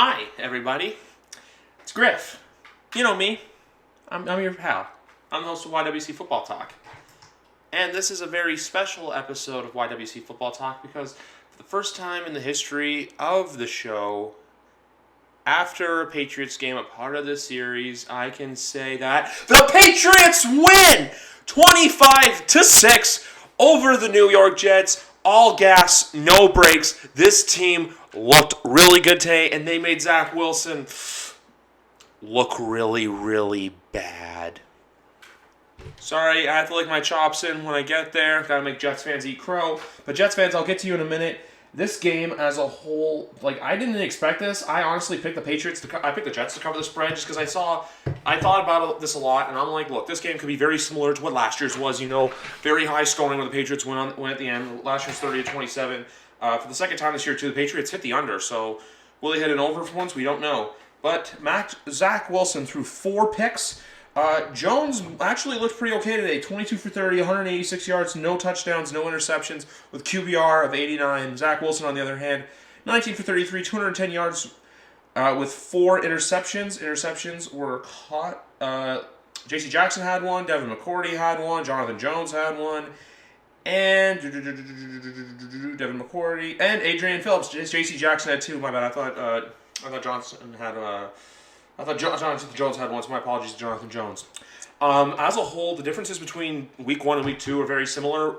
Hi, everybody. It's Griff. You know me. I'm your pal. I'm the host of YWC Football Talk. And this is a very special episode of YWC Football Talk because for the first time in the history of the show, after a Patriots game, a part of this series, I can say that the Patriots win 25-6 over the New York Jets. All gas, no brakes. This team looked really good today, and they made Zach Wilson look really, really bad. Sorry, I have to lick my chops in when I get there. Gotta make Jets fans eat crow. But Jets fans, I'll get to you in a minute. This game as a whole, I didn't expect this. I honestly picked the Jets to cover the spread just because I thought about this a lot, and I'm like, look, this game could be very similar to what last year's was. Very high scoring when the Patriots win at the end. Last year's 30-27. For the second time this year too, the Patriots hit the under. So will they hit an over for once? We don't know. But Zach Wilson threw 4 picks. Jones actually looked pretty okay today. 22 for 30, 186 yards, no touchdowns, no interceptions, with QBR of 89. Zach Wilson, on the other hand, 19 for 33, 210 yards, with 4 interceptions. Interceptions were caught. J.C. Jackson had one, Devin McCourty had one, Jonathan Jones had one, and Devin McCourty, and Adrian Phillips. J.C. Jackson had 2. My bad. I thought Jonathan Jones had one, so my apologies to Jonathan Jones. As a whole, the differences between Week 1 and Week 2 are very similar.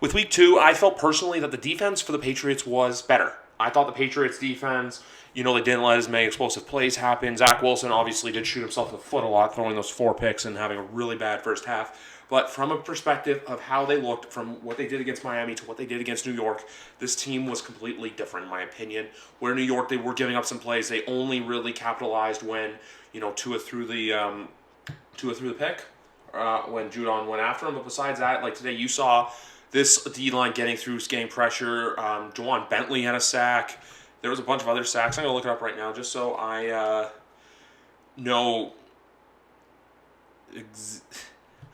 With Week 2, I felt personally that the defense for the Patriots was better. I thought the Patriots defense, they didn't let as many explosive plays happen. Zach Wilson obviously did shoot himself in the foot a lot, throwing those 4 picks and having a really bad first half. But from a perspective of how they looked, from what they did against Miami to what they did against New York, this team was completely different, in my opinion. Where New York, they were giving up some plays. They only really capitalized when, Tua threw the pick, when Judon went after him. But besides that, like today, you saw this D-line getting pressure. Juwan Bentley had a sack. There was a bunch of other sacks. I'm going to look it up right now just so I know...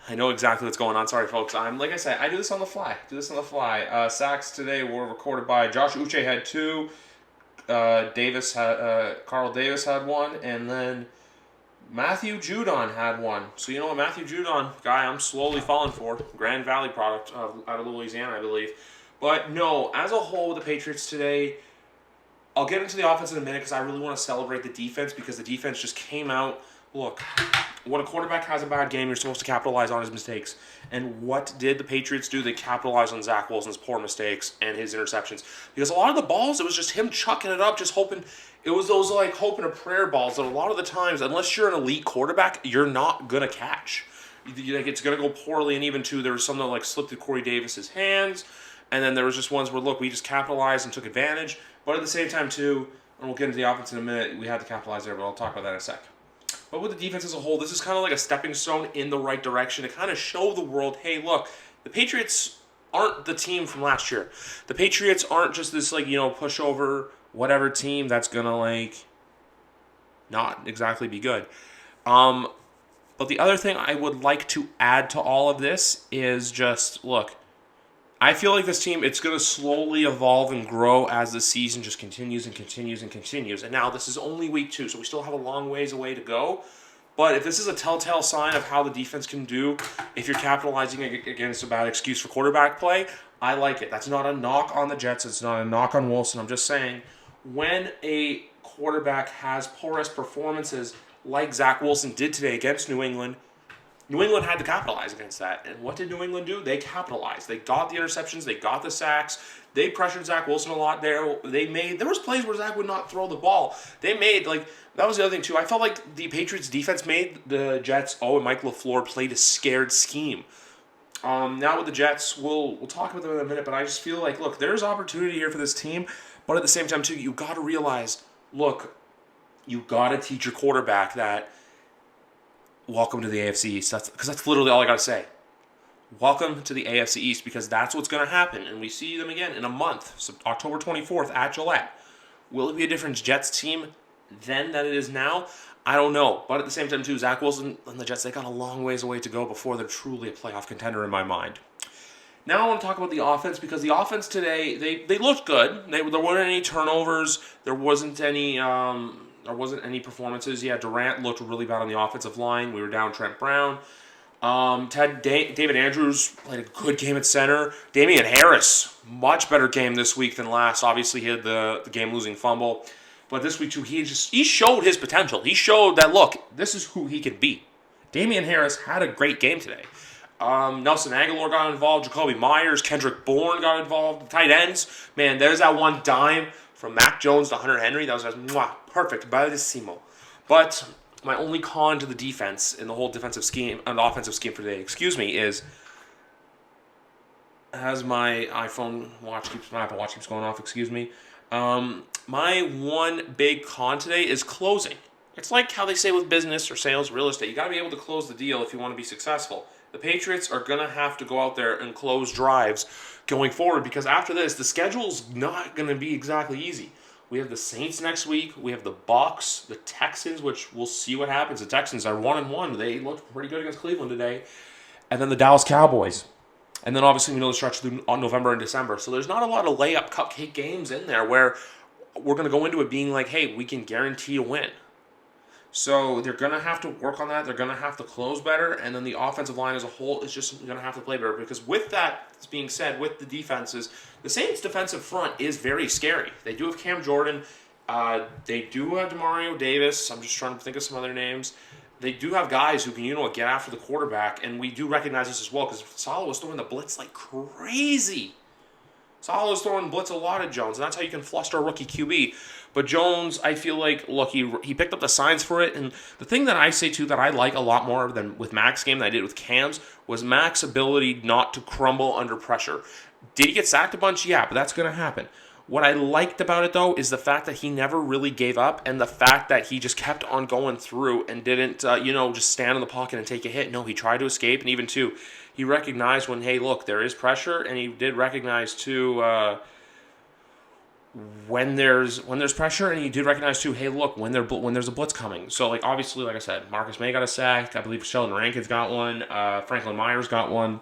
I know exactly what's going on. Sorry, folks. Like I said, I do this on the fly. Sacks today were recorded by Josh Uche had 2. Carl Davis had 1, and then Matthew Judon had 1. So you know what, Matthew Judon, guy I'm slowly falling for, Grand Valley product out of Louisiana, I believe. But no, as a whole with the Patriots today, I'll get into the offense in a minute because I really want to celebrate the defense because the defense just came out. Look, when a quarterback has a bad game, you're supposed to capitalize on his mistakes. And what did the Patriots do? They capitalized on Zach Wilson's poor mistakes and his interceptions. Because a lot of the balls, it was just him chucking it up, just hoping. It was those hope and a prayer balls that a lot of the times, unless you're an elite quarterback, you're not going to catch. It's going to go poorly. And even, too, there was some that slipped through Corey Davis's hands. And then there was just ones where, look, we just capitalized and took advantage. But at the same time, too, and we'll get into the offense in a minute, we had to capitalize there, but I'll talk about that in a sec. But with the defense as a whole, this is kind of like a stepping stone in the right direction to kind of show the world, hey, look, the Patriots aren't the team from last year. The Patriots aren't just this, pushover, whatever team that's going to, not exactly be good. But the other thing I would like to add to all of this is just, look, I feel like this team, it's going to slowly evolve and grow as the season just continues and continues and continues. And now this is only week 2, so we still have a long ways away to go. But if this is a telltale sign of how the defense can do, if you're capitalizing against a bad excuse for quarterback play, I like it. That's not a knock on the Jets. It's not a knock on Wilson. I'm just saying, when a quarterback has porous performances like Zach Wilson did today against New England had to capitalize against that. And what did New England do? They capitalized. They got the interceptions. They got the sacks. They pressured Zach Wilson a lot there. There was plays where Zach would not throw the ball. That was the other thing, too. I felt like the Patriots defense made the Jets, and Mike LaFleur played a scared scheme. Now with the Jets, we'll talk about them in a minute, but I just feel like, look, there's opportunity here for this team. But at the same time, too, you got to realize, look, you got to teach your quarterback that welcome to the AFC East. That's literally all I got to say. Welcome to the AFC East because that's what's going to happen. And we see them again in a month, so October 24th at Gillette. Will it be a different Jets team then than it is now? I don't know. But at the same time, too, Zach Wilson and the Jets, they got a long ways away to go before they're truly a playoff contender in my mind. Now I want to talk about the offense, because the offense today, they looked good. There weren't any turnovers. There wasn't any performances. Yeah, Durant looked really bad on the offensive line. We were down Trent Brown. David Andrews played a good game at center. Damian Harris, much better game this week than last. Obviously, he had the game-losing fumble. But this week, too, he showed his potential. He showed that, look, this is who he can be. Damian Harris had a great game today. Nelson Aguilar got involved. Jacoby Myers, Kendrick Bourne got involved. The tight ends, man, there's that one dime from Mac Jones to Hunter Henry. That was perfect. Bellissimo. But my only con to the defense in the whole defensive scheme and offensive scheme for today, is as my Apple Watch keeps going off, my one big con today is closing. It's like how they say with business or sales, real estate. You got to be able to close the deal if you want to be successful. The Patriots are going to have to go out there and close drives going forward, because after this, the schedule's not going to be exactly easy. We have the Saints next week. We have the Bucs, the Texans, which we'll see what happens. The Texans are 1-1. They looked pretty good against Cleveland today. And then the Dallas Cowboys. And then obviously we know the stretch through on November and December. So there's not a lot of layup cupcake games in there where we're going to go into it being like, hey, we can guarantee a win. So they're going to have to work on that. They're going to have to close better. And then the offensive line as a whole is just going to have to play better. Because with that being said, with the defenses, the Saints' defensive front is very scary. They do have Cam Jordan. They do have Demario Davis. I'm just trying to think of some other names. They do have guys who can, get after the quarterback. And we do recognize this as well, because Saleh was throwing the blitz like crazy. Saleh was throwing blitz a lot at Jones, and that's how you can fluster a rookie QB. But Jones, I feel like, look, he picked up the signs for it. And the thing that I say, too, that I like a lot more than with Mac's game than I did with Cam's was Mac's ability not to crumble under pressure. Did he get sacked a bunch? Yeah, but that's going to happen. What I liked about it, though, is the fact that he never really gave up, and the fact that he just kept on going through and didn't, just stand in the pocket and take a hit. No, he tried to escape, and even, too, he recognized when, hey, look, there is pressure, and he did recognize, too, when there's pressure, and he did recognize, too, hey, look, when there's a blitz coming. So, obviously, like I said, Marcus May got a sack. I believe Sheldon Rankins got one. Franklin Myers got one.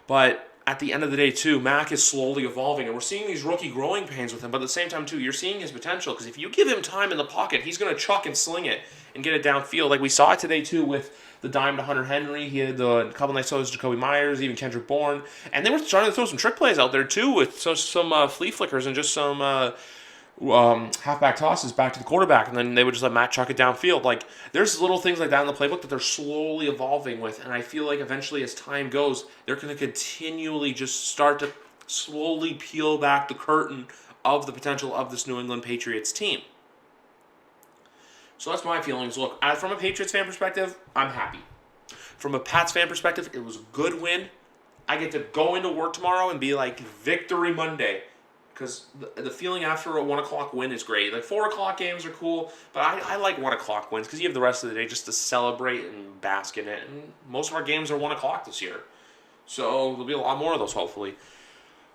But at the end of the day, too, Mac is slowly evolving, and we're seeing these rookie growing pains with him. But at the same time, too, you're seeing his potential, because if you give him time in the pocket, he's going to chuck and sling it and get it downfield. Like we saw it today, too, with the dime to Hunter Henry. He had a couple nice throws to Jacoby Myers, even Kendrick Bourne. And they were starting to throw some trick plays out there, too, with some flea flickers and just some halfback tosses back to the quarterback, and then they would just let Matt chuck it downfield. There's little things like that in the playbook that they're slowly evolving with, and I feel like eventually as time goes, they're going to continually just start to slowly peel back the curtain of the potential of this New England Patriots team. So that's my feelings. Look, from a Patriots fan perspective, I'm happy. From a Pats fan perspective, it was a good win. I get to go into work tomorrow and be like, Victory Monday. Because the feeling after a 1 o'clock win is great. 4 o'clock games are cool, but I like 1 o'clock wins because you have the rest of the day just to celebrate and bask in it. And most of our games are 1 o'clock this year. So there'll be a lot more of those, hopefully.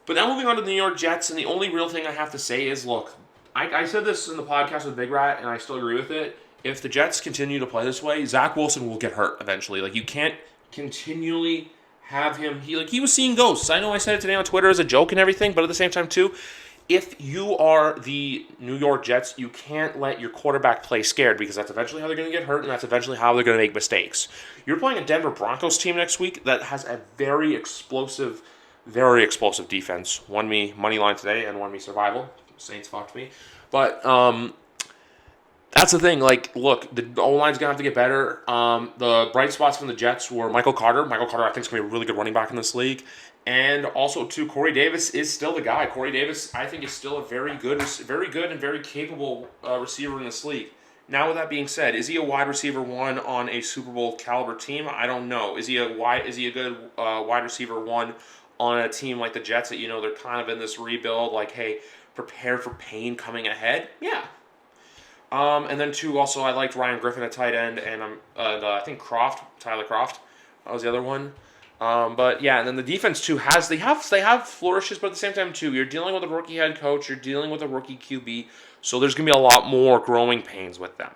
But now moving on to the New York Jets, and the only real thing I have to say is, look, I said this in the podcast with Big Rat, and I still agree with it. If the Jets continue to play this way, Zach Wilson will get hurt eventually. You can't continually have him, he was seeing ghosts. I know I said it today on Twitter as a joke and everything, but at the same time too, if you are the New York Jets, you can't let your quarterback play scared, because that's eventually how they're going to get hurt, and that's eventually how they're going to make mistakes. You're playing a Denver Broncos team next week that has a very explosive defense. Won me money line today and won me survival. Saints fucked me. But that's the thing. Look, the O-line's going to have to get better. The bright spots from the Jets were Michael Carter. Michael Carter, I think, is going to be a really good running back in this league. And also, too, Corey Davis is still the guy. Corey Davis, I think, is still a very good and very capable receiver in this league. Now, with that being said, is he a wide receiver one on a Super Bowl caliber team? I don't know. Is he a good wide receiver one on a team like the Jets that, they're kind of in this rebuild, hey, prepare for pain coming ahead? Yeah. And then, too, also, I liked Ryan Griffin at tight end, and I think Tyler Kroft, that was the other one. But, yeah, and then the defense, too, they have flourishes, but at the same time, too, you're dealing with a rookie head coach, you're dealing with a rookie QB, so there's going to be a lot more growing pains with them.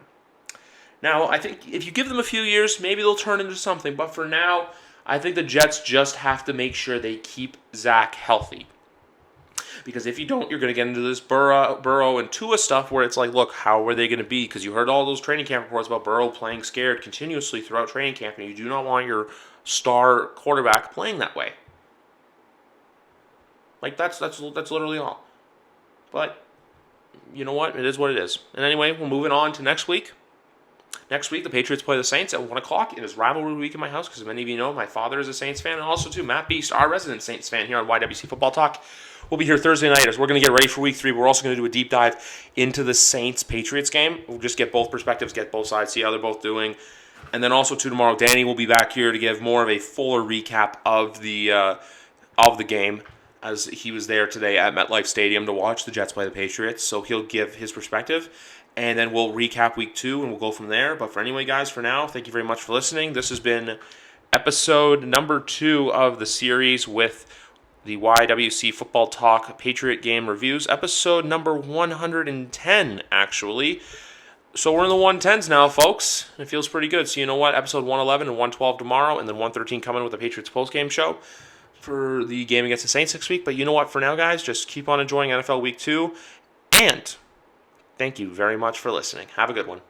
Now, I think if you give them a few years, maybe they'll turn into something, but for now, I think the Jets just have to make sure they keep Zach healthy. Because if you don't, you're going to get into this Burrow and Tua stuff where it's like, look, how are they going to be? Because you heard all those training camp reports about Burrow playing scared continuously throughout training camp, and you do not want your star quarterback playing that way. Like, that's literally all. But you know what? It is what it is. And anyway, we're moving on to next week. Next week, the Patriots play the Saints at 1 o'clock. It is rivalry week in my house because many of you know my father is a Saints fan, and also, too, Matt Beast, our resident Saints fan here on YWC Football Talk. We'll be here Thursday night as we're going to get ready for Week 3. We're also going to do a deep dive into the Saints-Patriots game. We'll just get both perspectives, get both sides, see how they're both doing. And then also, too, tomorrow, Danny will be back here to give more of a fuller recap of the game, as he was there today at MetLife Stadium to watch the Jets play the Patriots. So he'll give his perspective. And then we'll recap Week 2, and we'll go from there. But for anyway, guys, for now, thank you very much for listening. This has been episode number 2 of the series with the YWC Football Talk Patriot Game Reviews. Episode number 110, actually. So we're in the 110s now, folks. It feels pretty good. So you know what? Episode 111 and 112 tomorrow, and then 113 coming with the Patriots postgame show for the game against the Saints next week. But you know what? For now, guys, just keep on enjoying NFL Week 2. And thank you very much for listening. Have a good one.